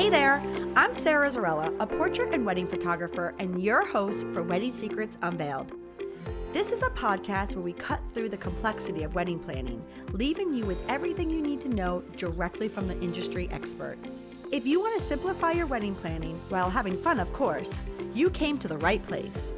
Hey there, I'm Sara, a portrait and wedding photographer and your host for Wedding Secrets Unveiled. This is a podcast where we cut through the complexity of wedding planning, leaving you with everything you need to know directly from the industry experts. If you want to simplify your wedding planning while having fun, of course, you came to the right place.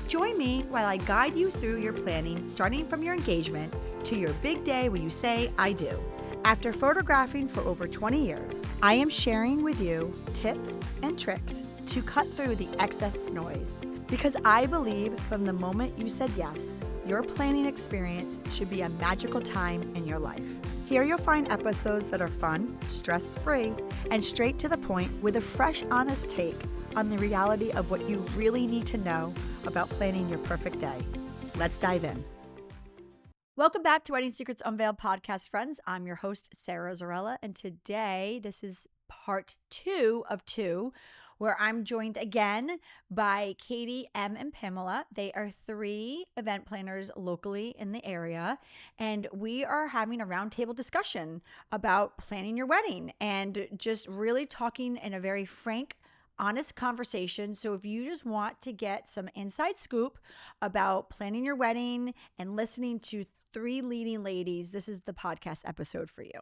Join me while I guide you through your planning, starting from your engagement to your big day when you say, I do. After photographing for over 20 years, I am sharing with you tips and tricks to cut through the excess noise. Because I believe from the moment you said yes, your planning experience should be a magical time in your life. Here you'll find episodes that are fun, stress-free, and straight to the point with a fresh, honest take on the reality of what you really need to know about planning your perfect day. Let's dive in. Welcome back to Wedding Secrets Unveiled podcast, friends. I'm your host, Sara Zarella, and today this is part 2 of 2, where I'm joined again by Katie, M, and Pamela. They are 3 event planners locally in the area, and we are having a roundtable discussion about planning your wedding and just really talking in a very frank, honest conversation. So if you just want to get some inside scoop about planning your wedding and listening to 3 leading ladies, this is the podcast episode for you.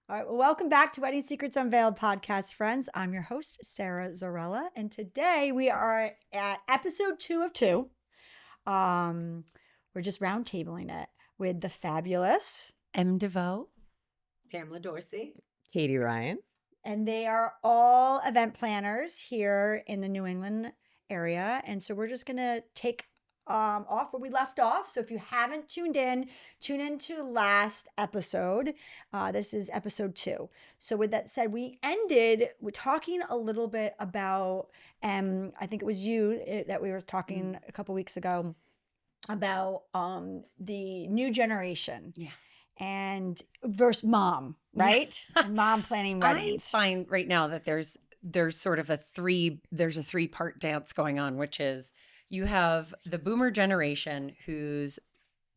All right, well, welcome back to Wedding Secrets Unveiled podcast, friends. I'm your host, Sara Zarella, and today we are at episode 2 of 2. We're just roundtabling it with the fabulous Devaud, Pamela Dorsey, Katie Ryan. And they are all event planners here in the New England area. And so we're just going to take off where we left off. So if you haven't tuned in, tune into last episode. This is episode 2. So with that said, we ended with talking a little bit about, I think it was you that we were talking a couple weeks ago about the new generation. Yeah. And versus mom, right? And mom planning weddings. I find right now that there's sort of a 3-part dance going on, which is you have the boomer generation whose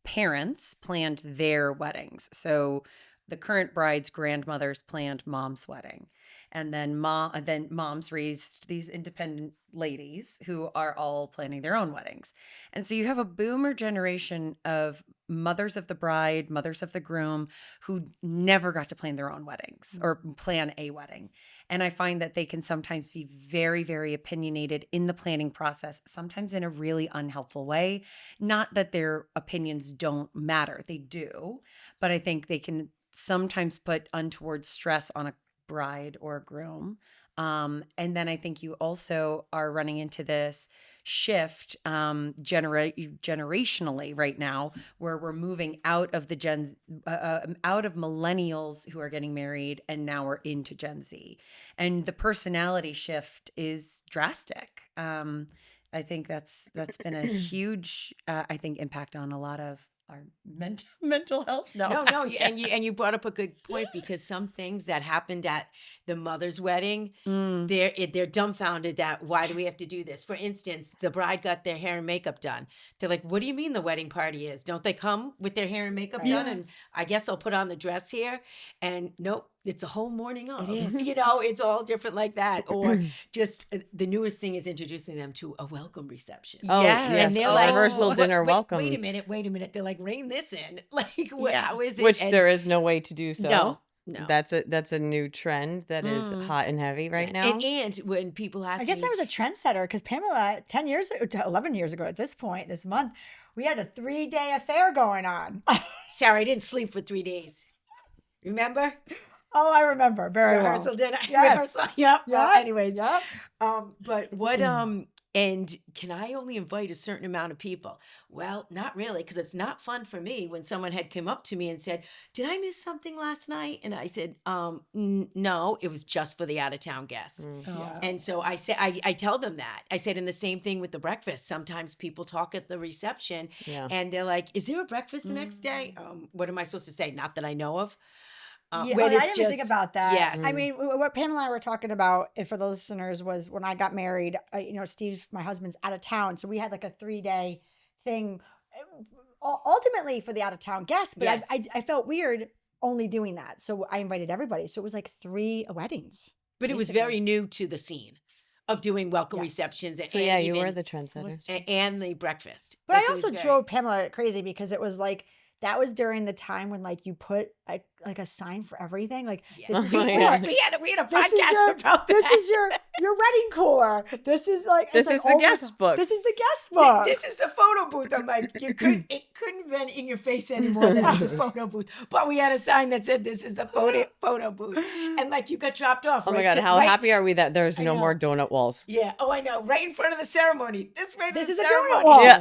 parents planned their weddings. So the current bride's grandmothers planned mom's wedding. And then moms raised these independent ladies who are all planning their own weddings. And so you have a boomer generation of mothers of the bride, mothers of the groom who never got to plan their own weddings or plan a wedding. And I find that they can sometimes be very, very opinionated in the planning process, sometimes in a really unhelpful way. Not that their opinions don't matter, they do, but I think they can sometimes put untoward stress on a bride or a groom. And then I think you also are running into this shift generationally right now, where we're moving out of the out of millennials who are getting married, and now we're into Gen Z. And the personality shift is drastic. I think that's been a huge, impact on a lot of our mental health. No, and you brought up a good point, because some things that happened at the mother's wedding, they're dumbfounded that why do we have to do this? For instance, the bride got their hair and makeup done. They're like, what do you mean the wedding party is? Don't they come with their hair and makeup done? And I guess I'll put on the dress here. And nope. It's a whole morning of. It is. It's all different like that. Or just the newest thing is introducing them to a welcome reception. Oh, yes. And they're A like, rehearsal dinner welcome. Wait a minute. They're like, rein this in. Like, how is it? Which there is no way to do so. No. That's a new trend that is hot and heavy right now. And when people ask I guess me, I was a trendsetter because Pamela, 11 years ago at this point, this month, we had a 3-day affair going on. Sarah, I didn't sleep for 3 days. Remember? Oh, I remember very Rehearsal well. dinner. Yes. Rehearsal. Yep. Yep. Well, anyways. Yep. But what and can I only invite a certain amount of people? Well, not really, because it's not fun for me when someone had come up to me and said, did I miss something last night? And I said, no, it was just for the out-of-town guests. Yeah. And so I said, I tell them that. I said, and the same thing with the breakfast. Sometimes people talk at the reception and they're like, is there a breakfast the next day? What am I supposed to say? Not that I know of. I didn't even think about that. Yes. I mean, what Pamela and I were talking about, and for the listeners, was when I got married, Steve, my husband's out of town. So we had like a 3-day thing, ultimately for the out of town guests. But Yes. I felt weird only doing that. So I invited everybody. So it was like 3 weddings. But it was Basically. very new to the scene of doing welcome Yes. receptions and, So and yeah, you were even- the trendsetter. and the breakfast. But Like, I it was also very- drove Pamela crazy because it was like that was during the time when like you put like a sign for everything. Like Yeah. this is Oh your my gosh. forks. we had a This is podcast your about this that. is your wedding cooler. This is like This it's is like, the oh my guest God. book. This is the guest book. This is a photo booth. I'm like, it couldn't have been in your face anymore that it was a photo booth. But we had a sign that said this is a photo booth. And like you got dropped off. Oh my right God, to- how right- happy are we that there's I no know. more donut walls? Yeah. Oh, I know. Right in front of the ceremony. This This is is the a donut ceremony. wall. Yeah.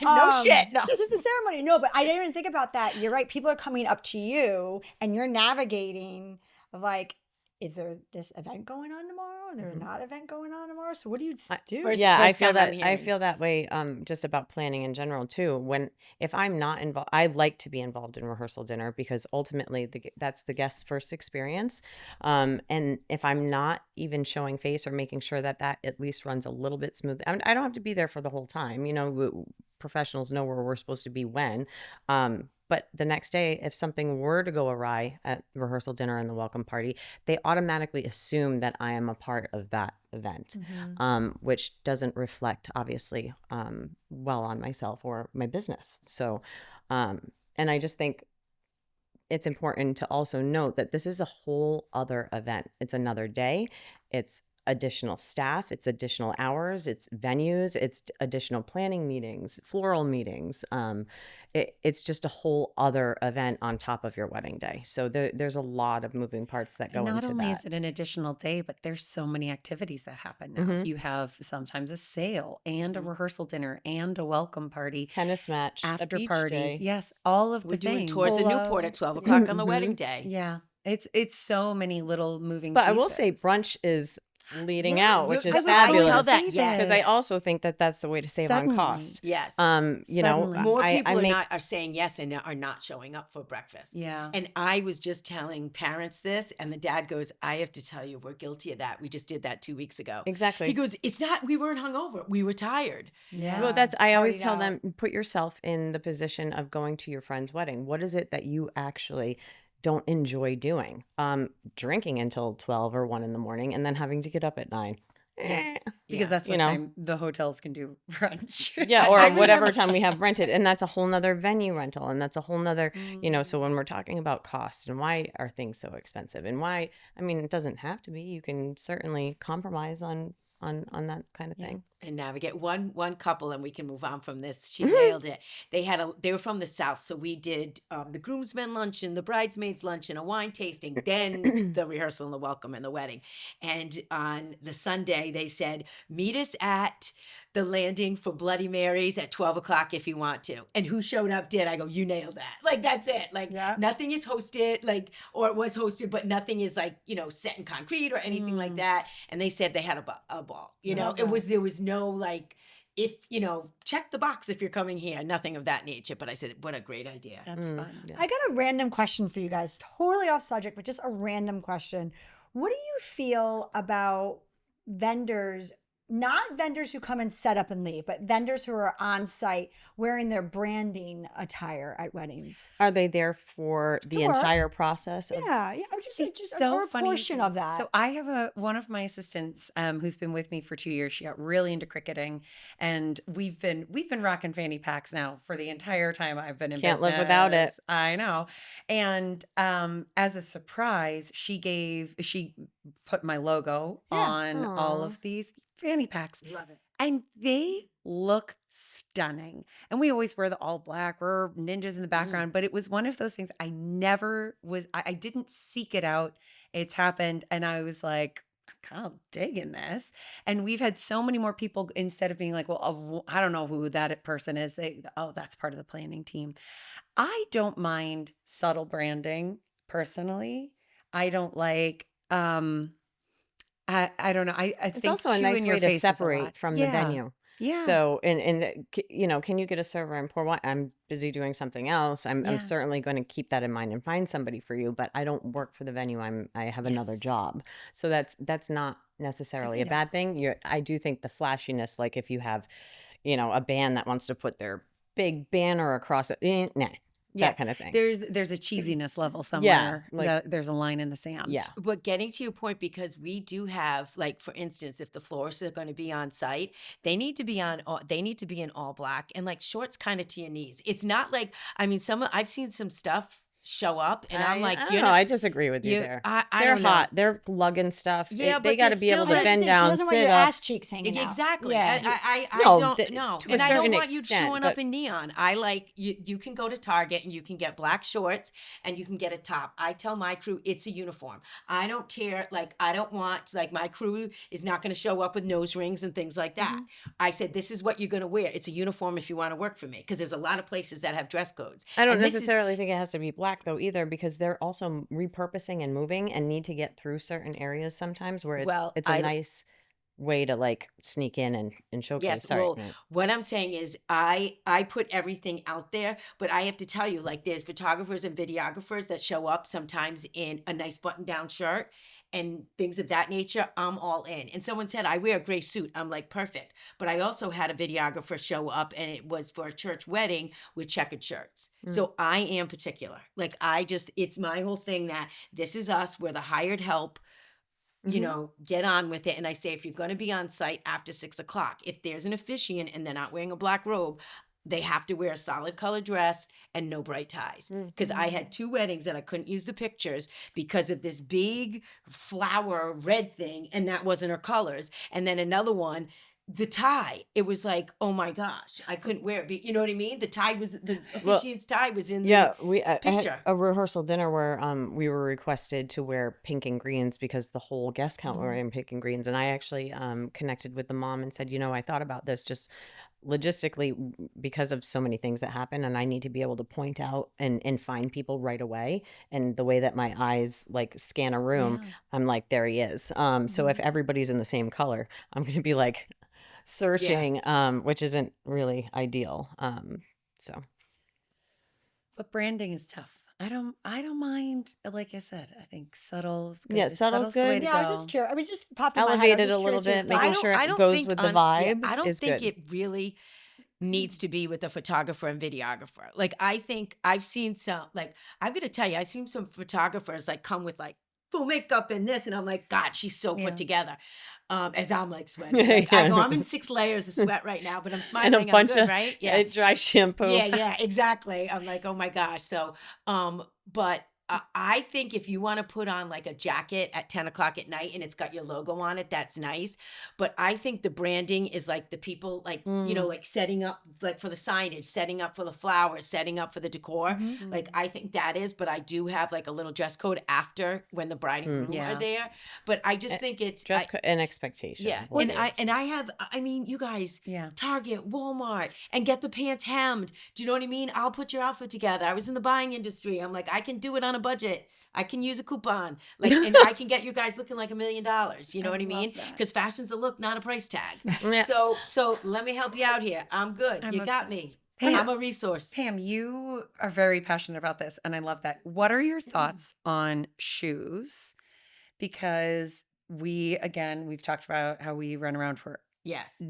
No shit. No. This is the ceremony. No, but I didn't even think about that. You're right. People are coming up to you and you're navigating like, is there this event going on tomorrow? There's not event going on tomorrow. So what do you do? First- Yeah, I first feel time that I'm I hearing. feel that way just about planning in general too. If I'm not involved, I like to be involved in rehearsal dinner because ultimately that's the guest's first experience. And if I'm not even showing face or making sure that at least runs a little bit smooth, I don't have to be there for the whole time. You know, professionals know where we're supposed to be when. But the next day, if something were to go awry at rehearsal dinner and the welcome party, they automatically assume that I am a part of that event, which doesn't reflect, obviously, well on myself or my business. So, and I just think it's important to also note that this is a whole other event. It's another day. It's additional staff, it's additional hours, it's venues, it's additional planning meetings, floral meetings. It's just a whole other event on top of your wedding day. So there's a lot of moving parts that go And not into only that. is it an additional day, but there's so many activities that happen now. You have sometimes a sale and a rehearsal dinner and a welcome party, Tennis match, a after beach parties. day. Yes, all of We're the doing things. tours in Polo. Newport at 12 o'clock on the wedding day. Yeah, it's so many little moving. But I will say pieces. brunch is leading Yeah, out, which you- is I was fabulous. going to tell that, Because I yes. also think that that's the way to save Suddenly. on cost. Yes. You know, Suddenly. More I people make are saying yes and are not showing up for breakfast. Yeah. And I was just telling parents this, and the dad goes, I have to tell you, we're guilty of that. We just did that 2 weeks ago. exactly. He goes, it's not, we weren't hungover. We were tired. Yeah. Well, I always partied tell out. them, put yourself in the position of going to your friend's wedding. What is it that you actually don't enjoy doing? Drinking until 12 or 1 in the morning and then having to get up at 9. Yeah. Because Yeah. that's you what know. time the hotels can do brunch. Yeah, I or remember- whatever time we have rented. And that's a whole nother venue rental. And that's a whole nother, you know, Mm. so when we're talking about costs and why are things so expensive and why, I mean, it doesn't have to be. You can certainly compromise on that kind of Yeah. thing. And navigate one couple, and we can move on from this. She Mhm. nailed it. They were from the South, so we did the groomsmen luncheon, the bridesmaids luncheon, a wine tasting, then the rehearsal and the welcome and the wedding. And on the Sunday, they said, meet us at the landing for Bloody Marys at 12 o'clock if you want to. And who showed up did. I go, you nailed that. Like, that's it. Like, Yeah. nothing is hosted, like, or it was hosted, but nothing is like, you know, set in concrete or anything like that. And they said they had a ball. You know, Okay. there was no like, if, you know, check the box if you're coming here, nothing of that nature. But I said, what a great idea. That's fun. Yeah. I got a random question for you guys, totally off subject, but just a random question. What do you feel about vendors, not vendors who come and set up and leave, but vendors who are on site wearing their branding attire at weddings? Are they there for the To work. entire process? Of, Yeah, just It's or a funny you portion say of that. that. So I have one of my assistants who's been with me for 2 years. She got really into cricketing, and we've been rocking fanny packs now for the entire time I've been in Can't business. live without it. I know. And as a surprise, she put my logo Yeah. on all Aw. of these fanny packs, Love it. and they look stunning. And we always wear the all black. We're ninjas in the background, but it was one of those things I didn't seek it out. It's happened. And I was like, I'm kind of digging this. And we've had so many more people, instead of being like, well, I don't know who that person is. That's part of the planning team. I don't mind subtle branding personally. I don't like, I don't know. I It's think also a chew nice in your way to face is a separate lot. from the Yeah. venue. Yeah. So, you know, can you get a server and pour wine? I'm busy doing something else. Yeah. I'm certainly going to keep that in mind and find somebody for you, but I don't work for the venue. I have another Yes. job. So that's not necessarily a Yeah. bad thing. I do think the flashiness, like if you have, you know, a band that wants to put their big banner across it, nah. that kind of thing. There's a cheesiness level somewhere. like- There's a line in the sand. Yeah. But getting to your point, because we do have, like, for instance, if the florists are going to be on site, they need to be in all black and like shorts kind of to your knees. It's not like, I mean, I've seen some stuff show up and I'm like, I don't you're know. not, I disagree with you there. I They're don't know. hot. They're lugging stuff. Yeah, They but got to they're be able still to like- bend She down, doesn't want sit your up. ass cheeks hanging out. Exactly. Yeah. I No, don't to a and I certain don't want you extent, showing up but- in neon. I like you can go to Target and you can get black shorts and you can get a top. I tell my crew it's a uniform. I don't care. Like, I don't want, like, my crew is not going to show up with nose rings and things like that. I said, this is what you're going to wear. It's a uniform if you want to work for me, because there's a lot of places that have dress codes. I don't And this is- necessarily think it has to be black though either, because they're also repurposing and moving and need to get through certain areas sometimes where it's a nice way to like sneak in and showcase. Yes, Sorry. well, what I'm saying is I put everything out there, but I have to tell you, like, there's photographers and videographers that show up sometimes in a nice button-down shirt and things of that nature. I'm all in. And someone said, I wear a gray suit. I'm like, perfect. But I also had a videographer show up and it was for a church wedding with checkered shirts. So I am particular. Like, it's my whole thing that this is us. We're the hired help. You know, get on with it. And I say, if you're going to be on site after 6 o'clock, if there's an officiant and they're not wearing a black robe, they have to wear a solid color dress and no bright ties. Because I had 2 weddings that I couldn't use the pictures because of this big flower red thing, and that wasn't her colors. And then another one, the tie, it was like, oh my gosh, I couldn't wear it. You know what I mean? The officiant's tie was in I had picture. a rehearsal dinner where we were requested to wear pink and greens because the whole guest count were wearing pink and greens. And I actually connected with the mom and said, I thought about this just logistically because of so many things that happen, and I need to be able to point out and find people right away. And the way that my eyes like scan a room, I'm like, there he is. So if everybody's in the same color, I'm going to be like searching, which isn't really ideal. But branding is tough. I don't mind. Like I said, I think subtle's good. Yeah, subtle's the way good. to Yeah, I was go. just curious. I mean, just popped in my head. I was Elevate it just a little curious bit, if- making sure it goes with the vibe. I don't is think good. it really needs to be with a photographer and videographer. Like, I think I've seen some, like, I'm going to tell you, I've seen some photographers like come with like full makeup and this, and I'm like, God, she's so put together. As I'm like sweating. Like, I know I'm in 6 layers of sweat right now, but I'm smiling. And a bunch I'm good, of right? Yeah. dry shampoo. Yeah, exactly. I'm like, oh my gosh. So, but I think if you want to put on like a jacket at 10 o'clock at night and it's got your logo on it, that's nice. But I think the branding is like the people, like, like setting up like for the signage, setting up for the flowers, setting up for the decor. Like, I think that is, but I do have like a little dress code after when the bride and groom are there. But I just think it's dress code and expectation. Yeah. And I have, I mean, you guys, Target, Walmart, and get the pants hemmed. Do you know what I mean? I'll put your outfit together. I was in the buying industry. I'm like, I can do it on a budget. I can use a coupon. Like, and I can get you guys looking like $1 million. You know what I mean? Because fashion's a look, not a price tag. Yeah. So let me help you out here. I'm good. You got me. I'm a resource. Pam, you are very passionate about this, and I love that. What are your thoughts on shoes? Because we've talked about how we run around for Yes.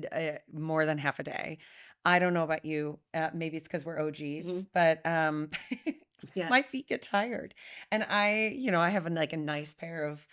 more than half a day. I don't know about you. Maybe it's because we're OGs, but my feet get tired. And I have a nice pair of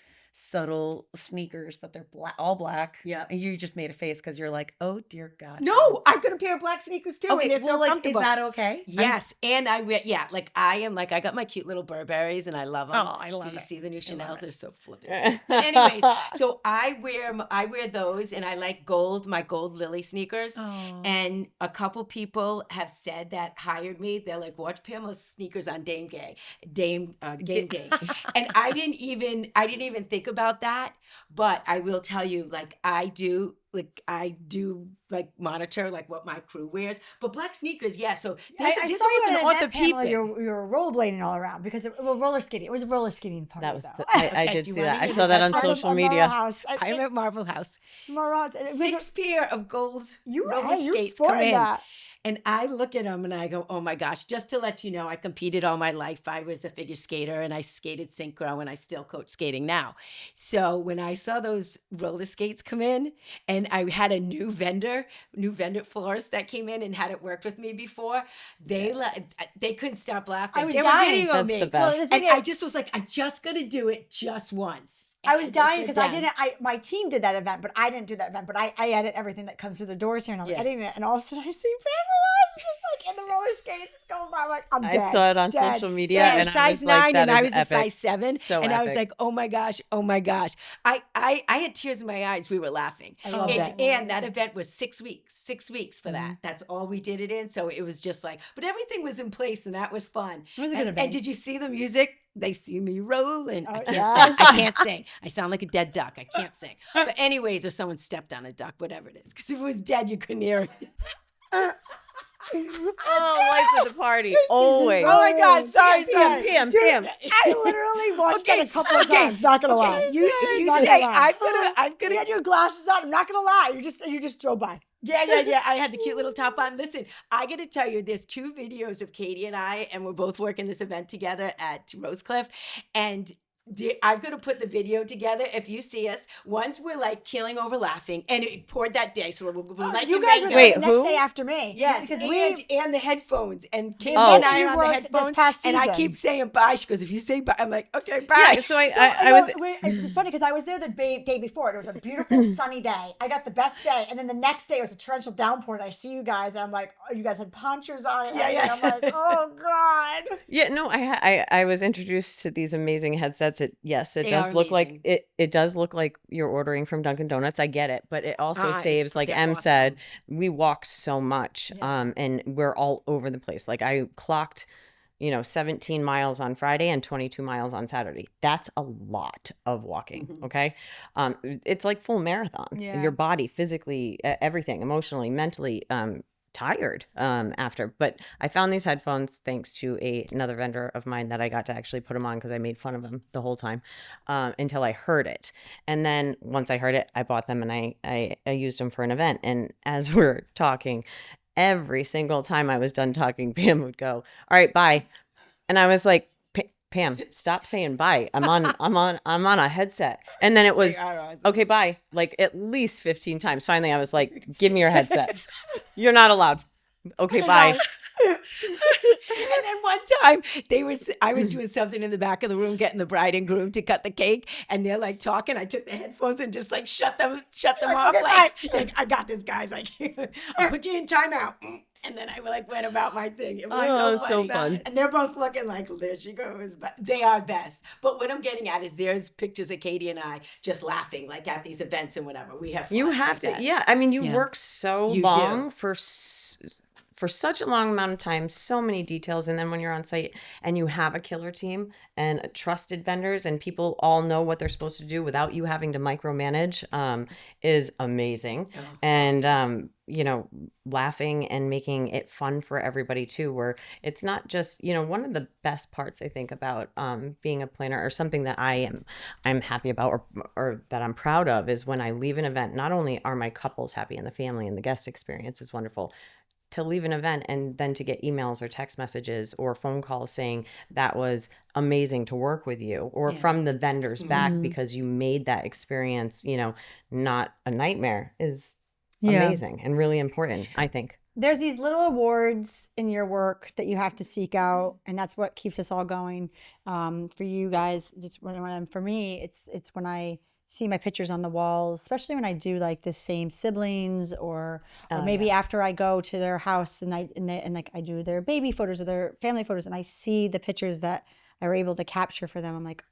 subtle sneakers, but they're all black. Yeah. And you just made a face because you're like, oh dear God. No, I've got a pair of black sneakers too. Okay, And they're so comfortable. is that okay? Yes, and I wear I got my cute little Burberrys and I love them. Oh, I love Did you it. see the new I love Chanels? it. They're so flippin'. But anyways, so I wear those, and I like my gold Lily sneakers. Oh. And a couple people have said that hired me. They're like, watch Pamela's sneakers on Game Day, Game Day. And I didn't even think about that, but I will tell you, I do monitor what my crew wears, but black sneakers, yeah. So I this saw you wasn't at on an the event, Pamela, people. you're rollerblading all around because of roller skating. It was a roller skating party. That was though. I did Do you see wanna that. I get saw that on that's social On media. Marble House. I'm at Marble House. Marble House. It was 6 pair of gold you roller you skates come sported in. that. And I look at them and I go, oh my gosh, just to let you know, I competed all my life. I was a figure skater and I skated synchro and I still coach skating now. So when I saw those roller skates come in and I had a new vendor florist that came in and hadn't worked with me before, they couldn't stop laughing. I was they dying. were videoing That's me. the best. this And video- I just was like, I'm just going to do it just once. I was And dying just because went my team did that event, but I didn't do that event. But I edit everything that comes through the doors here, and I'm Yeah. editing it, and all of a sudden I see Pamela. It's just like in the roller skates. It's going by. I'm like, I'm dead. I saw it on dead, social media, They dead. were and I size was like, 9 that and I is was a epic. size 7. So and I was epic. like, oh my gosh. I had tears in my eyes. We were laughing. I love that. And that event was 6 weeks. 6 weeks for that. That's all we did it in. So it was just like, but everything was in place and that was fun. It was a good and, event. and did you see the music? They see me rolling. I Oh, can't yes. sing. I can't sing. I sound like a dead duck. I can't sing. But anyways, or someone stepped on a duck, whatever it is. Because if it was dead, you couldn't hear it. Oh, life of the party, always. Oh my God. Sorry. Pam. I literally watched that a couple of times. Not gonna lie. You Not say, gonna lie. I'm You gonna had your glasses on. I'm not gonna lie. You just drove by. Yeah. I had the cute little top on. Listen, I got to tell you, there's 2 videos of Katie and I, and we're both working this event together at Rosecliff. And I'm going to put the video together. If you see us, once we're like killing over laughing, and it poured that day. So we'll let You you guys were know. there Wait, the next who? day after me. Yes, because and the headphones. And Katie Oh. and I You are on the worked this headphones. past And I season. keep saying bye. She goes, if you say bye, I'm like, okay, bye. Yeah, so I was. It's funny because I was there the day before. It was a beautiful sunny day. I got the best day, and then the next day it was a torrential downpour. And I see you guys, and I'm like, oh, you guys had ponchos on. And Yeah. I'm like, oh God. Yeah, no, I was introduced to these amazing headsets. It They does are look like amazing. it does look like you're ordering from Dunkin' Donuts. I get it, but it also It's saves, like they're Em awesome. said, we walk so much, and we're all over the place. Like I clocked, 17 miles on Friday and 22 miles on Saturday. That's a lot of walking. Okay, it's like full marathons. Yeah. Your body physically, everything, emotionally, mentally, tired after. But I found these headphones thanks to another vendor of mine that I got to actually put them on because I made fun of him the whole time until I heard it. And then once I heard it, I bought them and I used them for an event. And as we're talking, every single time I was done talking, Pam would go, all right, bye. And I was like, Pam, stop saying bye. I'm on a headset. And then it was, okay, bye. Like at least 15 times. Finally, I was like, give me your headset. You're not allowed. Okay, bye. And then one time I was doing something in the back of the room, getting the bride and groom to cut the cake, and they're like talking. I took the headphones and just like shut them off. Like I got this, guys. Like I'll put you in timeout. And then I went about my thing. It was so funny. fun. And they're both looking like, there she goes. But they are best. But what I'm getting at is there's pictures of Katie and I just laughing, like at these events and whatever. We have fun You like have to, that. yeah. I mean, you Yeah. work so You long do. for such a long amount of time, so many details. And then when you're on site and you have a killer team and trusted vendors and people all know what they're supposed to do without you having to micromanage is amazing. Oh, And, laughing and making it fun for everybody too, where it's not just, one of the best parts I think about being a planner, or something that I'm happy about or that I'm proud of, is when I leave an event, not only are my couples happy and the family and the guest experience is wonderful, to leave an event and then to get emails or text messages or phone calls saying that was amazing to work with you, or from the vendors back because you made that experience, not a nightmare, is amazing and really important, I think. There's these little awards in your work that you have to seek out, and that's what keeps us all going. For you guys, for me, it's when I see my pictures on the walls, especially when I do like the same siblings, or maybe after I go to their house and I do their baby photos or their family photos, and I see the pictures that I were able to capture for them. I'm like,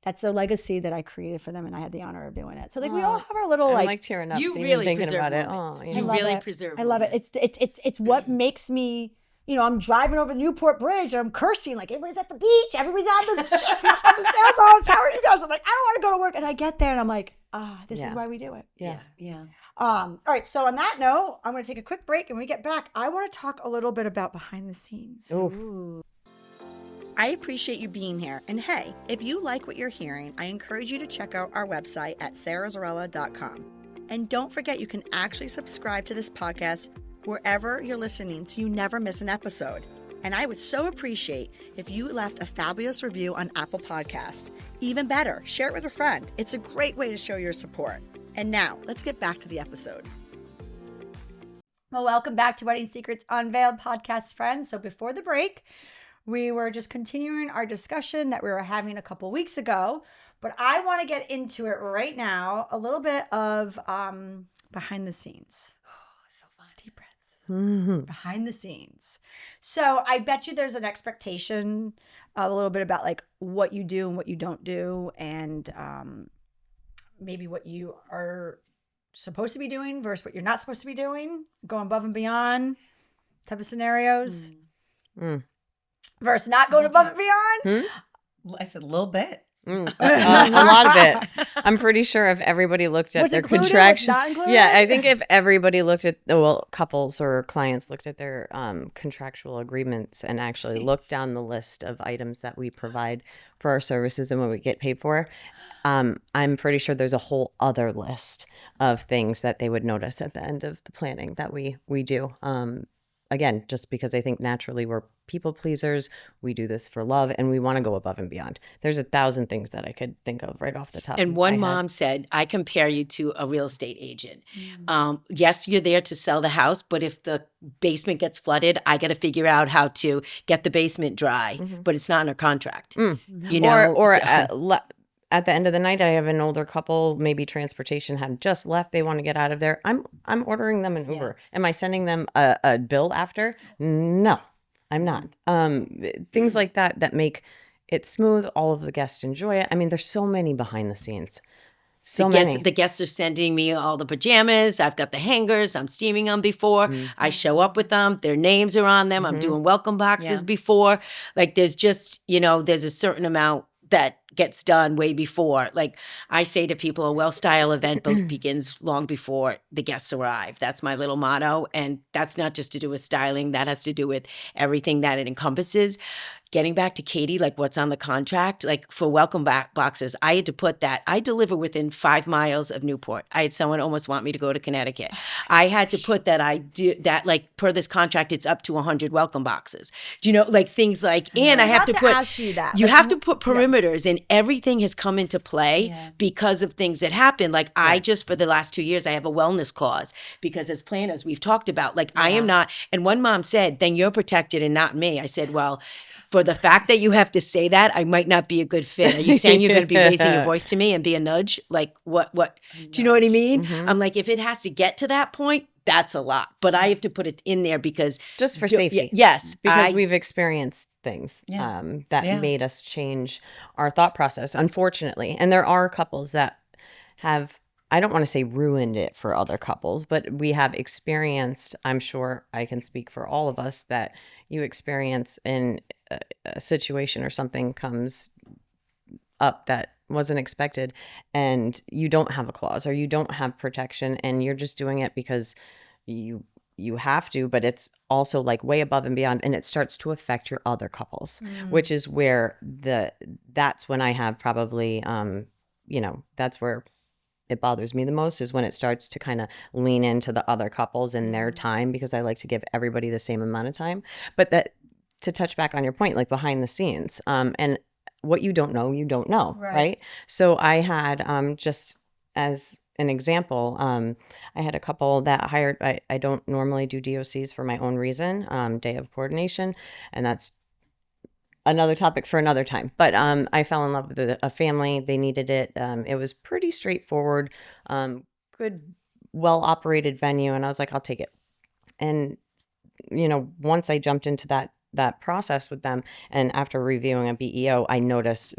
that's a legacy that I created for them, and I had the honor of doing it. So like we all have our little I'm like tearing up You even really thinking preserve about it. moments. Oh, You I love really it. preserve I love it. moments. It's what makes me. I'm driving over the Newport Bridge and I'm cursing like everybody's at the beach, everybody's on the sailboats. How are you guys? I'm like, I don't want to go to work, and I get there and I'm like, this is why we do it. Yeah. All right. So on that note, I'm going to take a quick break, and when we get back, I want to talk a little bit about behind the scenes. I appreciate you being here. And hey, if you like what you're hearing, I encourage you to check out our website at sarahzarella.com. And don't forget, you can actually subscribe to this podcast wherever you're listening so you never miss an episode. And I would so appreciate if you left a fabulous review on Apple Podcast. Even better, share it with a friend. It's a great way to show your support. And now, let's get back to the episode. Well, welcome back to Wedding Secrets Unveiled podcast, friends. So before the break, we were just continuing our discussion that we were having a couple weeks ago, but I want to get into it right now, a little bit of behind the scenes. Oh, so fun. Deep breaths. Behind the scenes. So I bet you there's an expectation a little bit about like what you do and what you don't do, and maybe what you are supposed to be doing versus what you're not supposed to be doing, going above and beyond type of scenarios versus not going above and beyond. I said a little bit. A lot of it. I'm pretty sure if everybody looked at their contraction, I think if everybody looked at couples or clients looked at their contractual agreements and actually looked down the list of items that we provide for our services and what we get paid for, I'm pretty sure there's a whole other list of things that they would notice at the end of the planning that we do. Again, just because I think naturally we're people pleasers, we do this for love, and we want to go above and beyond. There's 1,000 things that I could think of right off the top. And one mom said, I compare you to a real estate agent. Yes, you're there to sell the house, but if the basement gets flooded, I got to figure out how to get the basement dry, but it's not in a contract. You know, at the end of the night, I have an older couple, maybe transportation had just left. They want to get out of there. I'm ordering them an Uber. Am I sending them a bill after? No, I'm not. Things like that make it smooth. All of the guests enjoy it. I mean, there's so many behind the scenes. The guests are sending me all the pajamas. I've got the hangers. I'm steaming them before. I show up with them. Their names are on them. I'm doing welcome boxes before. Like there's just, there's a certain amount that gets done way before. Like I say to people, a well-styled event begins long before the guests arrive. That's my little motto. And that's not just to do with styling. That has to do with everything that it encompasses. Getting back to Katie, like what's on the contract, like for welcome back boxes, I had to put that. I deliver within 5 miles of Newport. I had someone almost want me to go to Connecticut. I had to put that I do that, like per this contract, it's up to 100 welcome boxes. Do you know, like things like, and I have to put, ask you that. You have to put perimeters, and everything has come into play because of things that happen. Like I just, for the last 2 years, I have a wellness clause because as planners, we've talked about, like I am not, and one mom said, then you're protected and not me. I said, well, for the fact that you have to say that, I might not be a good fit. Are you saying you're going to be raising your voice to me and be a nudge? Like what? Do you know what I mean? I'm like, if it has to get to that point, that's a lot. But I have to put it in there because just for safety. Yes. Because we've experienced things that made us change our thought process, unfortunately. And there are couples that have, I don't want to say ruined it for other couples, but we have experienced, I'm sure I can speak for all of us, that you experience in a situation or something comes up that wasn't expected and you don't have a clause or you don't have protection and you're just doing it because you have to, but it's also like way above and beyond, and it starts to affect your other couples, which is where that's when I have probably that's where it bothers me the most, is when it starts to kind of lean into the other couples and their time, because I like to give everybody the same amount of time. But that, to touch back on your point, like behind the scenes, and what you don't know, right? So I had, just as an example, I had a couple that hired, I don't normally do DOCs for my own reason, day of coordination, and that's another topic for another time. But I fell in love with a family. They needed it. It was pretty straightforward, good, well-operated venue. And I was like, I'll take it. And, once I jumped into that process with them, and after reviewing a BEO, I noticed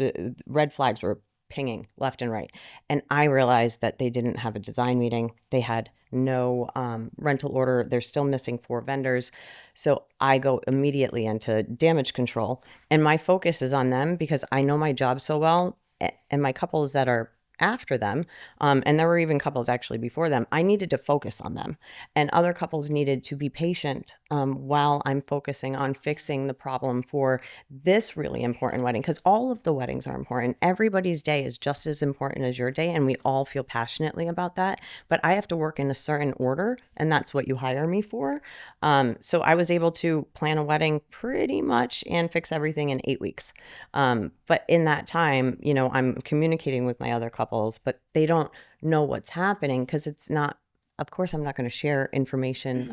red flags were pinging left and right. And I realized that they didn't have a design meeting. They had no rental order. They're still missing 4 vendors. So I go immediately into damage control. And my focus is on them because I know my job so well. And my couples that are after them, and there were even couples actually before them, I needed to focus on them. And other couples needed to be patient while I'm focusing on fixing the problem for this really important wedding, because all of the weddings are important. Everybody's day is just as important as your day, and we all feel passionately about that. But I have to work in a certain order, and that's what you hire me for. So I was able to plan a wedding pretty much and fix everything in 8 weeks. But in that time, I'm communicating with my other couples, but they don't know what's happening because it's not, of course, I'm not going to share information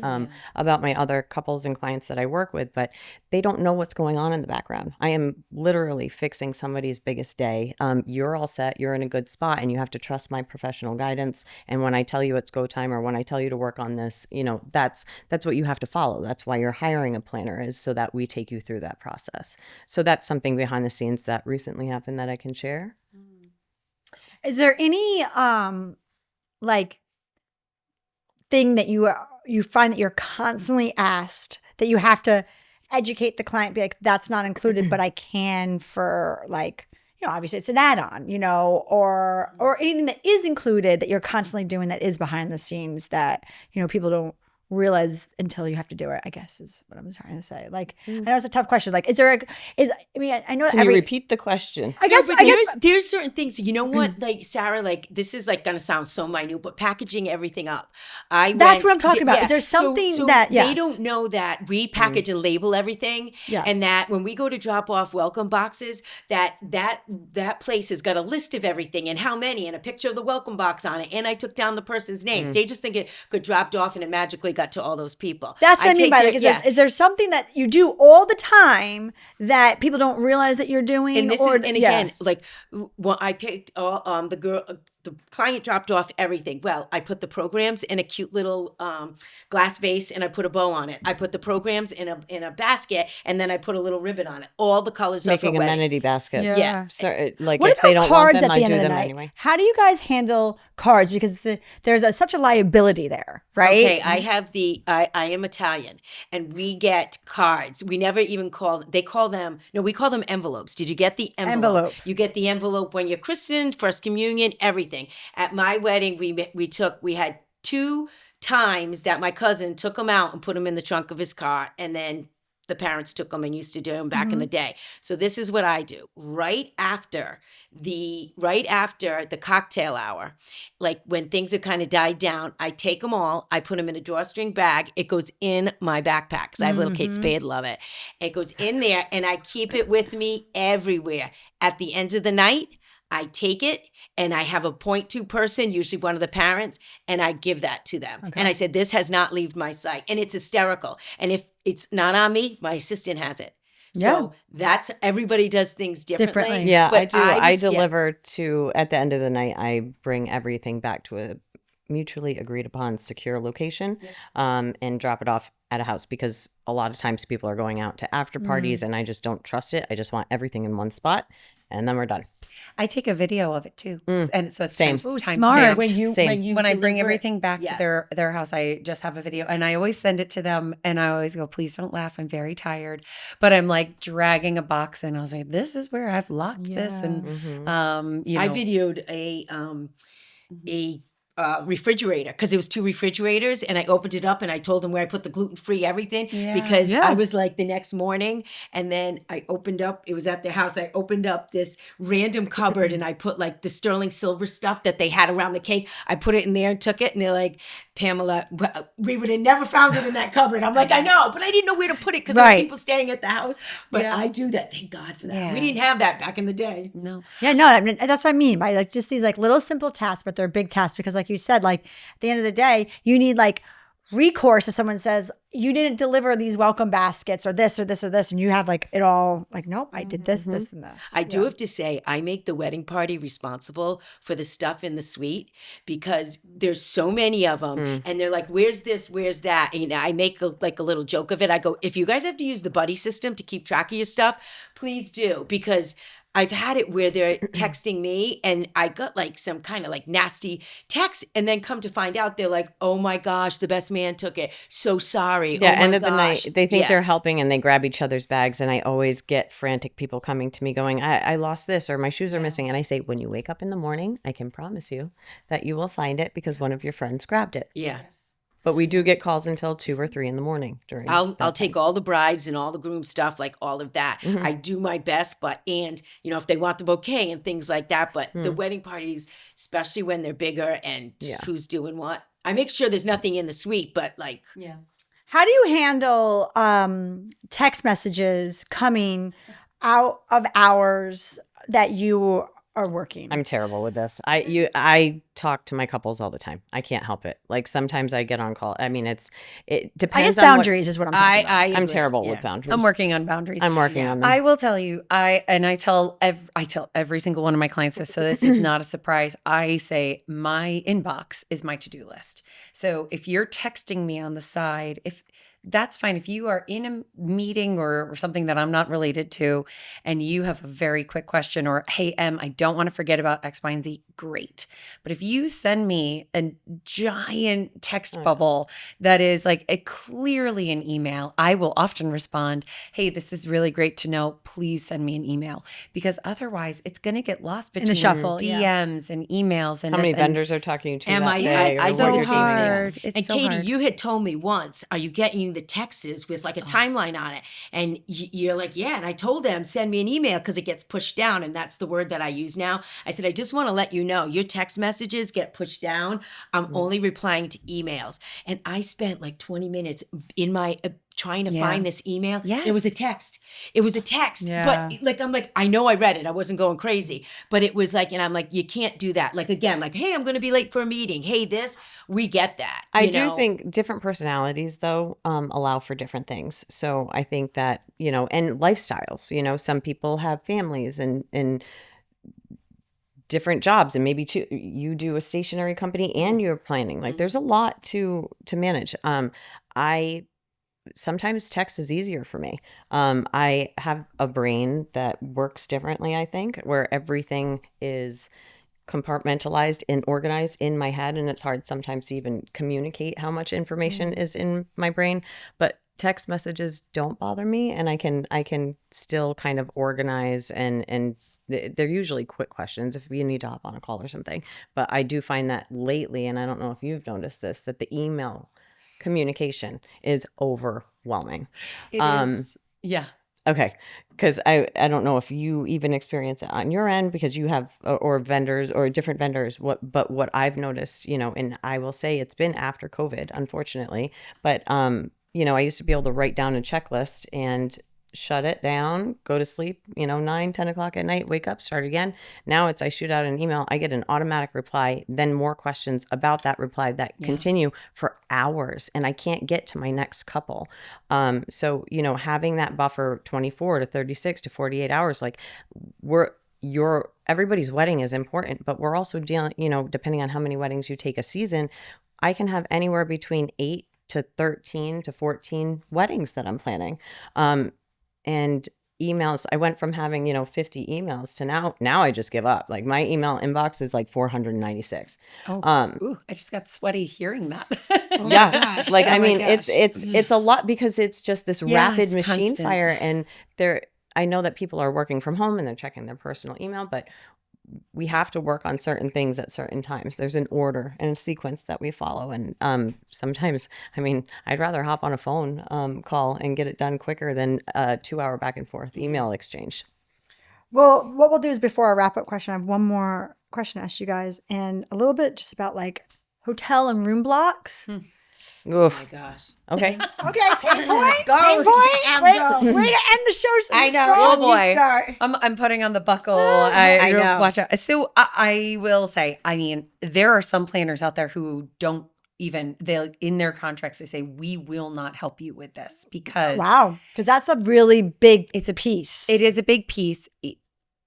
about my other couples and clients that I work with, but they don't know what's going on in the background. I am literally fixing somebody's biggest day. You're all set. You're in a good spot, and you have to trust my professional guidance. And when I tell you it's go time, or when I tell you to work on this, that's what you have to follow. That's why you're hiring a planner, is so that we take you through that process. So that's something behind the scenes that recently happened that I can share. Is there any thing that you find that you're constantly asked that you have to educate the client, be like, that's not included, but I can for obviously it's an add-on, or anything that is included that you're constantly doing that is behind the scenes that, people don't realize until you have to do it, I guess is what I'm trying to say. I know it's a tough question. I know Can you repeat the question? I guess there's certain things, what, Sara, this is going to sound so minute, but packaging everything up. That's what I'm talking about. Is there something so that they don't know that we package and label everything, and that when we go to drop off welcome boxes, that place has got a list of everything and how many and a picture of the welcome box on it, and I took down the person's name. They just think it got dropped off and it magically got to all those people. That's what I mean by is there something that you do all the time that people don't realize that you're doing? And again, I picked the client dropped off everything. Well, I put the programs in a cute little glass vase and I put a bow on it. I put the programs in a basket and then I put a little ribbon on it. All the colors of her wedding. Making amenity baskets. Yeah. So, what if they don't cards want them, at the I end do of the them night? anyway. How do you guys handle cards? Because there's such a liability there, right? Okay, I am Italian, and we get cards. We never even we call them envelopes. Did you get the envelope? You get the envelope when you're christened, first communion, everything. At my wedding, we had 2 times that my cousin took them out and put them in the trunk of his car, and then the parents took them and used to do them back in the day. So this is what I do. Right after the cocktail hour, when things have kind of died down, I take them all, I put them in a drawstring bag. It goes in my backpack because I have little Kate Spade, love it. It goes in there and I keep it with me everywhere. At the end of the night, I take it and I have a point-to person, usually one of the parents, and I give that to them. Okay. And I said, this has not left my sight. And it's hysterical. And if it's not on me, my assistant has it. So that's, everybody does things differently. Yeah, but I do. I deliver to, at the end of the night, I bring everything back to a mutually agreed upon secure location and drop it off at a house, because a lot of times people are going out to after parties and I just don't trust it. I just want everything in one spot. And then we're done. I take a video of it too, and so it's same. Smart. When I bring everything back to their house, I just have a video, and I always send it to them. And I always go, "Please don't laugh. I'm very tired." But I'm dragging a box, and I was like, "This is where I've locked this." And I videoed a refrigerator, because it was 2 refrigerators, and I opened it up and I told them where I put the gluten-free everything, because I was the next morning, and then I opened up, it was at their house, I opened up this random cupboard and I put the sterling silver stuff that they had around the cake. I put it in there and took it, and they're like, "Pamela, we would have never found it in that cupboard." I'm like, "I know, but I didn't know where to put it because there were people staying at the house." But I do that. Thank God for that. Yeah. We didn't have that back in the day. No. Yeah, no, that's what I mean by just these little simple tasks, but they're big tasks, because like you said, at the end of the day, you need recourse if someone says you didn't deliver these welcome baskets or this or this or this, and you have it all nope, I did this, this, and this. I do have to say, I make the wedding party responsible for the stuff in the suite, because there's so many of them, and they're like, "Where's this? Where's that?" And I make a little joke of it. I go, "If you guys have to use the buddy system to keep track of your stuff, please do, because I've had it where they're texting me and I got like some kind of like nasty text, and then come to find out they're like, oh my gosh, the best man took it. So sorry. Yeah, Oh my end of the gosh. night, they think Yeah. they're helping and they grab each other's bags. And I always get frantic people coming to me going, I lost this or my shoes are missing. And I say, when you wake up in the morning, I can promise you that you will find it because one of your friends grabbed it. Yeah. But we do get calls until 2 or 3 in the morning during I'll that take time. all the brides and all the groom stuff, like all of that. Mhm. I do my best, and if they want the bouquet and things like that, but the wedding parties, especially when they're bigger and who's doing what, I make sure there's nothing in the suite, but like, Yeah. How do you handle text messages coming out of hours that you are working? I'm terrible with this. I talk to my couples all the time. I can't help it. Like sometimes I get on call. I mean, it I depends guess on boundaries is what I'm talking about. I'm agree. terrible Yeah. with boundaries. I'm working on boundaries. I'm working on them. I will tell you, I tell every single one of my clients this, so this is not a surprise. I say my inbox is my to-do list. So if you're texting me on the side, if that's fine. If you are in a meeting or something that I'm not related to and you have a very quick question or, hey, I don't want to forget about X, Y, and Z, great. But if you send me a giant text bubble that is like clearly an email, I will often respond, hey, this is really great to know. Please send me an email. Because otherwise it's going to get lost between shuffle, DMs and emails. And How many this, vendors are talking to you Am that I- day? I or do what the you're same doing? hard. It's and so Katie, hard. you had told me once, are you getting the texts with like a timeline on it? And you're like, yeah. And I told them, send me an email because it gets pushed down. And that's the word that I use now. I said, I just want to let you know your text messages get pushed down. I'm only replying to emails. And I spent like 20 minutes in my trying to find this email. Yes. It was a text. It was a text. Yeah. But like, I'm like, I know I read it. I wasn't going crazy. But it was like, and I'm like, you can't do that. Like, again, like, hey, I'm going to be late for a meeting. Hey, this, we get that. I you do know? think different personalities, though, allow for different things. So I think that, and lifestyles, some people have families and different jobs, and maybe you do a stationary company and you're planning. Like there's a lot to manage. I sometimes text is easier for me. I have a brain that works differently, I think, where everything is compartmentalized and organized in my head, and it's hard sometimes to even communicate how much information is in my brain. But text messages don't bother me, and I can still kind of organize, and they're usually quick questions if you need to hop on a call or something. But I do find that lately, and I don't know if you've noticed this, that the email communication is overwhelming. It is. Yeah. Okay. Because I don't know if you even experience it on your end because you have, or vendors or different vendors, but what I've noticed, and I will say it's been after COVID, unfortunately, but, I used to be able to write down a checklist and shut it down, go to sleep, 9, 10 o'clock at night, wake up, start again. Now I shoot out an email, I get an automatic reply, then more questions about that reply that continue for hours, and I can't get to my next couple. So, having that buffer 24 to 36 to 48 hours, like everybody's wedding is important, but we're also dealing, depending on how many weddings you take a season, I can have anywhere between 8 to 13 to 14 weddings that I'm planning. And emails, I went from having, 50 emails to now I just give up. Like my email inbox is like 496. Ooh, I just got sweaty hearing that. Yeah. Like, I mean, gosh. it's a lot because it's just this rapid it's machine constant. fire. And I know that people are working from home and they're checking their personal email, but we have to work on certain things at certain times. There's an order and a sequence that we follow. And sometimes, I'd rather hop on a phone call and get it done quicker than a 2-hour back and forth email exchange. Well, what we'll do is before our wrap up question, I have one more question to ask you guys, and a little bit just about like hotel and room blocks. Oh Oof. my gosh. Okay. Okay, pain point. Go. Pain point. Am Way, go. way to end the show. I know. strong. Oh, You boy. start. I'm putting on the buckle. I know. Watch out. So I will say, there are some planners out there who don't even, in their contracts, they say, we will not help you with this because Wow, because that's a really big. It's a piece. it is a big piece.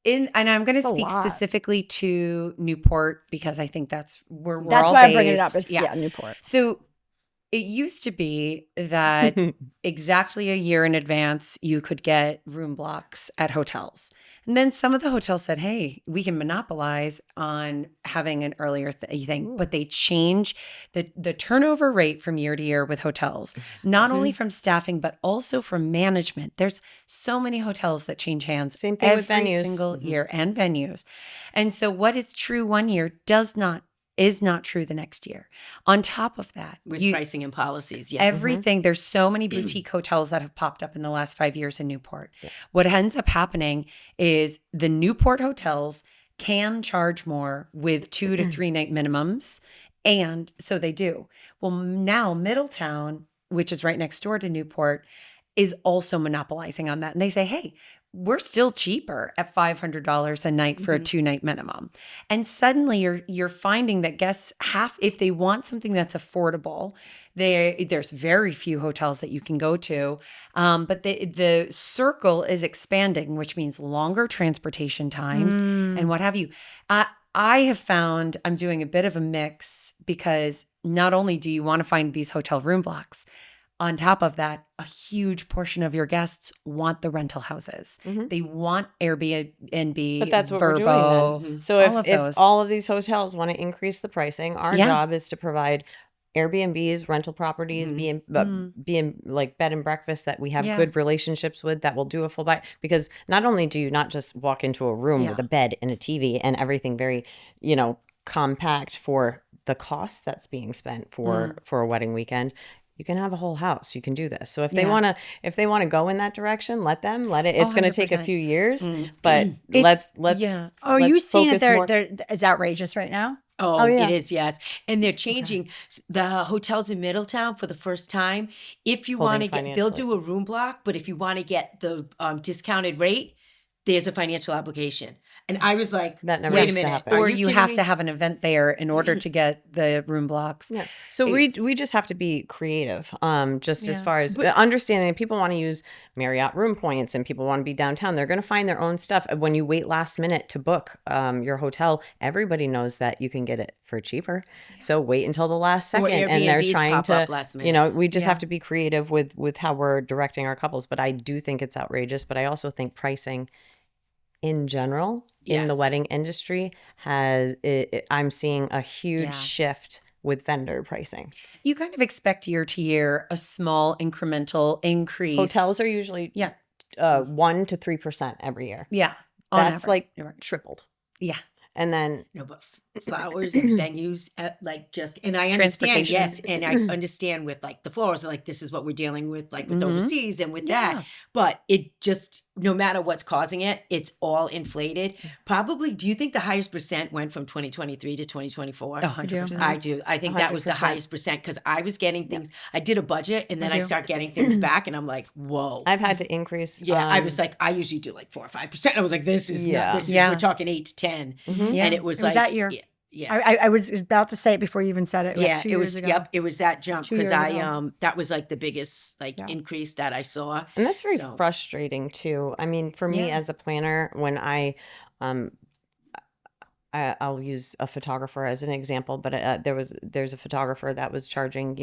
And I'm going to It's a speak lot. specifically to Newport because I think that's where we're That's all why based. I'm bringing it up. It's Newport. So it used to be that exactly a year in advance, you could get room blocks at hotels. And then some of the hotels said, hey, we can monopolize on having an earlier thing, but they change the turnover rate from year to year with hotels, not only from staffing, but also from management. There's so many hotels that change hands Same thing every with venues. single year, and venues. And so what is true one year is not true the next year. On top of that, With pricing and policies, yeah. everything, there's so many boutique hotels that have popped up in the last 5 years in Newport. What ends up happening is the Newport hotels can charge more with 2 to 3 night minimums. And so they do. Well, now Middletown, which is right next door to Newport, is also monopolizing on that. And they say, hey, we're still cheaper at $500 a night for a 2-night minimum. And suddenly you're finding that guests if they want something that's affordable, there's very few hotels that you can go to. But the circle is expanding, which means longer transportation times and what have you. I have found I'm doing a bit of a mix, because not only do you want to find these hotel room blocks, on top of that, a huge portion of your guests want the rental houses. They want Airbnb, But that's what Vrbo, we're doing then. So if those. all of these hotels want to increase the pricing, our job is to provide Airbnbs, rental properties, being like bed and breakfast that we have good relationships with, that will do a full buy. Because not only do you not just walk into a room with a bed and a TV and everything very, compact for the cost that's being spent for a wedding weekend, you can have a whole house. You can do this. So if they want to go in that direction, let it. It's going to take a few years, but let's. Yeah. Oh, you seeing that it's outrageous right now? Oh, yeah. It is, yes. And they're changing the hotels in Middletown for the first time. If you want to get, they'll do a room block, but if you want to get the discounted rate, there's a financial obligation. And I was like, that never wait a used to minute. happen. Or you have to have an event there in order to get the room blocks. Yeah. So we just have to be creative, as far as understanding that people want to use Marriott room points and people want to be downtown. They're going to find their own stuff. When you wait last minute to book your hotel, everybody knows that you can get it for cheaper. So wait until the last second. And they're trying to, we just have to be creative with how we're directing our couples. But I do think it's outrageous. But I also think pricing in general in the wedding industry I'm seeing a huge shift with vendor pricing. You kind of expect year to year a small incremental increase. Hotels are usually 1% to 3% every year. Yeah. That's like tripled. Yeah. And then but flowers and venues, and I understand, yes, and I understand with like the flowers, like this is what we're dealing with, like with overseas and with that. But it just, no matter what's causing it, it's all inflated. Probably, do you think the highest percent went from 2023 to 2024? 100%. I do. I think 100%. That was the highest percent, because I was getting things. I did a budget and then I start getting things back, and I'm like, whoa. I've had to increase. Yeah, I was like, I usually do like 4 or 5%. I was like, this is not, this is, we're talking 8 to 10, and it was like that year. Yeah. I was about to say it before you even said it. It was 2 years ago. Yep, it was that jump, because that was like the biggest increase that I saw. And that's very frustrating too. I mean, for me as a planner, when I'll use a photographer as an example, but there's a photographer that was charging,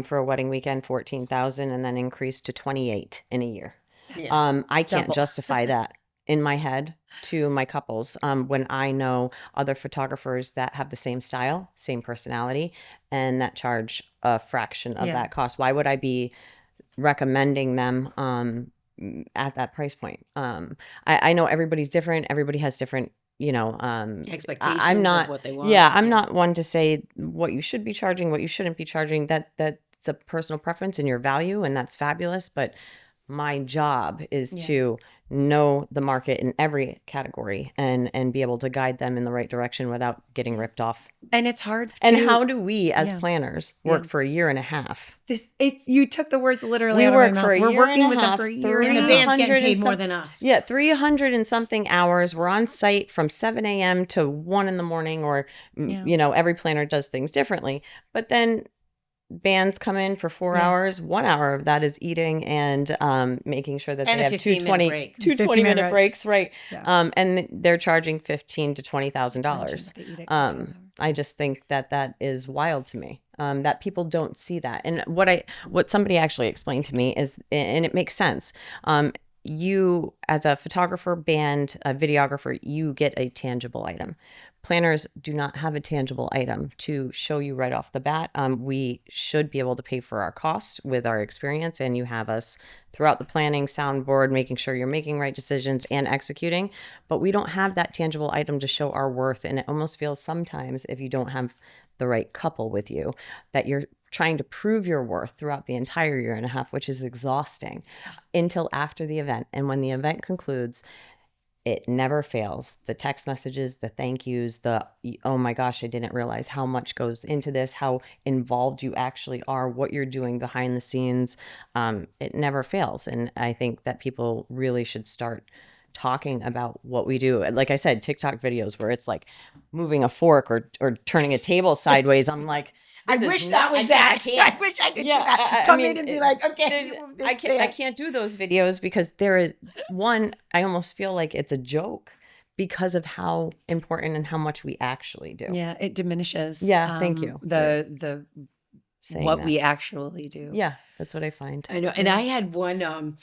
for a wedding weekend $14,000 and then increased to $28,000 in a year. Yes. I can't justify that in my head to my couples when I know other photographers that have the same style, same personality, and that charge a fraction of that cost. Why would I be recommending them at that price point? I know everybody's different. Everybody has different, expectations of what they want. Yeah, I'm not one to say what you should be charging, what you shouldn't be charging. That's a personal preference and your value, and that's fabulous. But my job is to know the market in every category and be able to guide them in the right direction without getting ripped off. And it's hard. And how do we as planners work for a year and a half? You took the words literally out of my mouth. We're working with them for a year and a half. The band's getting paid more than us. Yeah, 300 and something hours. We're on site from 7 a.m. to 1 in the morning, or every planner does things differently. But then bands come in for 4 hours. 1 hour of that is eating and making sure that And they a have two 15-minute break. 20-minute breaks, right? Yeah. And they're charging $15,000 to $20,000. Imagine what they eat at cocktail hour. I just think that is wild to me. That people don't see that. And what somebody actually explained to me is, and it makes sense. You, as a photographer, band, a videographer, you get a tangible item. Planners do not have a tangible item to show you right off the bat. We should be able to pay for our cost with our experience, and you have us throughout the planning, soundboard, making sure you're making right decisions and executing. But we don't have that tangible item to show our worth, and it almost feels sometimes, if you don't have the right couple with you, that you're trying to prove your worth throughout the entire year and a half, which is exhausting until after the event. And when the event concludes, it never fails. The text messages, the thank yous, oh my gosh, I didn't realize how much goes into this, how involved you actually are, what you're doing behind the scenes. It never fails. And I think that people really should start talking about what we do. Like I said, TikTok videos where it's like moving a fork or turning a table sideways. I'm like, I wish that was that. I wish I could do that. Come in and be like, okay, you move this I can't do those videos because there is one, I almost feel like it's a joke because of how important and how much we actually do. Yeah, it diminishes. Yeah, thank you. The Saying what that. we actually do. Yeah, that's what I find. I know. And I had one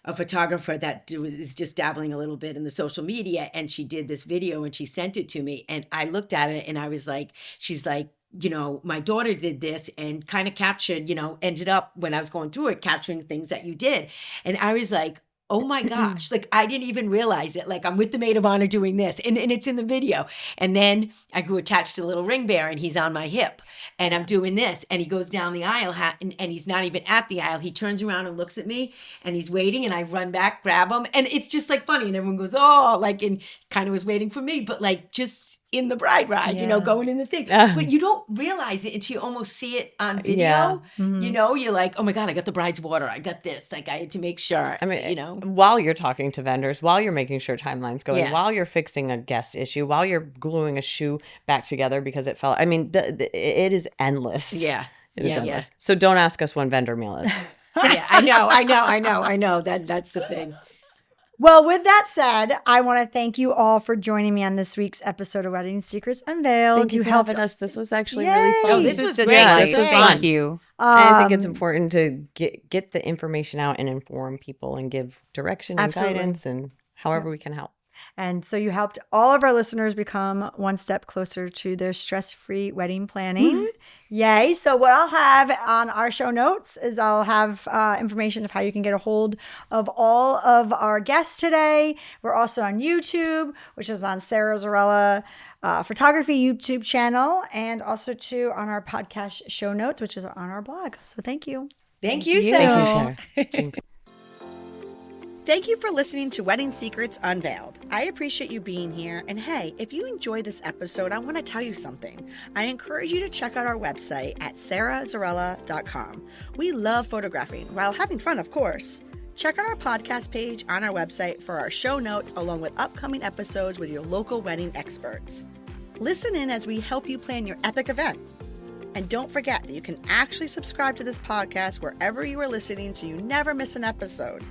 a photographer that is just dabbling a little bit in the social media, and she did this video and she sent it to me, and I looked at it and I was like, she's like, you know, my daughter did this and kind of captured, you know, ended up when I was going through it, capturing things that you did. And I was like, oh my gosh, like I didn't even realize it. Like I'm with the maid of honor doing this and it's in the video. And then I grew attached to the little ring bearer and he's on my hip and I'm doing this and he goes down the aisle and he's not even at the aisle. He turns around and looks at me and he's waiting and I run back, grab him. And it's just like funny. And everyone goes, oh, like, and kind of was waiting for me, but like just in the bride ride, you know, going in the thing. But you don't realize it until you almost see it on video. Yeah. You know, you're like, oh my God, I got the bride's water. I got this. Like I had to make sure, I mean, you know. While you're talking to vendors, while you're making sure timeline's going, Yeah. while you're fixing a guest issue, while you're gluing a shoe back together because it fell. I mean, it is endless. Yeah. It is Yeah. endless. So don't ask us when vendor meal is. Yeah, I know. That's the thing. Well, with that said, I want to thank you all for joining me on this week's episode of Wedding Secrets Unveiled. Thank you for helped having us. This was actually Yay. really fun. Oh, this was great. Yeah, This this was Thank fun. Thank you. I think it's important to get the information out and inform people and give direction and Absolutely. guidance and however we can help. And so you helped all of our listeners become one step closer to their stress-free wedding planning. Yay. So what I'll have on our show notes is I'll have information of how you can get a hold of all of our guests today. We're also on YouTube, which is on Sara Zarella Photography YouTube channel, and also too on our podcast show notes, which is on our blog. So thank you. Thank you, Sarah. Thank you, Sarah. Thanks. Thank you for listening to Wedding Secrets Unveiled. I appreciate you being here. And hey, if you enjoyed this episode, I want to tell you something. I encourage you to check out our website at sarazarella.com. We love photographing while having fun, of course. Check out our podcast page on our website for our show notes along with upcoming episodes with your local wedding experts. Listen in as we help you plan your epic event. And don't forget that you can actually subscribe to this podcast wherever you are listening so you never miss an episode.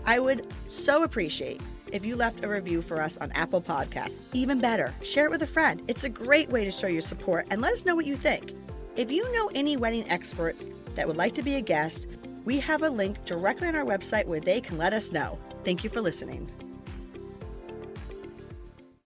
I would so appreciate if you left a review for us on Apple Podcasts. Even better, share it with a friend. It's a great way to show your support and let us know what you think. If you know any wedding experts that would like to be a guest, we have a link directly on our website where they can let us know. Thank you for listening.